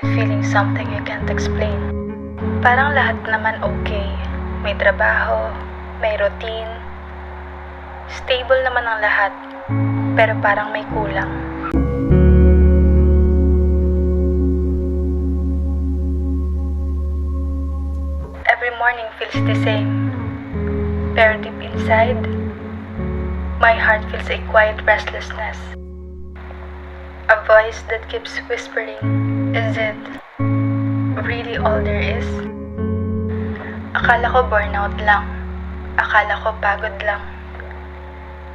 and feeling something you can't explain. Parang lahat naman okay. May trabaho, may routine. Stable naman ang lahat, pero parang may kulang. Every morning feels the same, pero deep inside, my heart feels a quiet restlessness. A voice that keeps whispering, is it really all there is? Akala ko burnout lang. Akala ko pagod lang.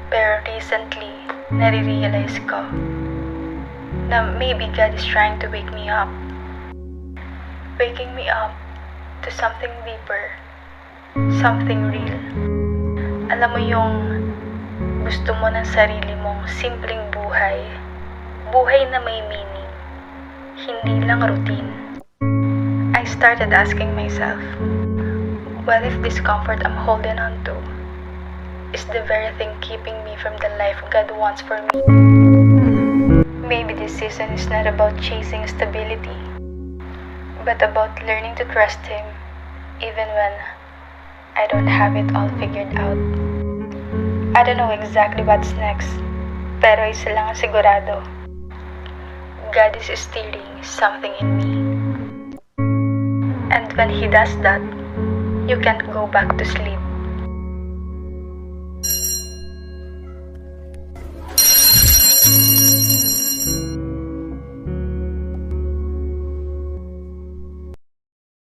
Pero recently, nare-realize ko na maybe God is trying to wake me up. Waking me up to something deeper. Something real. Alam mo yung gusto mo ng sarili mong simpleng buhay. Buhay na may meaning. Hindi lang routine. I started asking myself, what if this comfort I'm holding on to is the very thing keeping me from the life God wants for me? Maybe this season is not about chasing stability, but about learning to trust Him even when I don't have it all figured out. I don't know exactly what's next, pero isa lang ang sigurado. God is stirring something in me. And when He does that, you can't go back to sleep.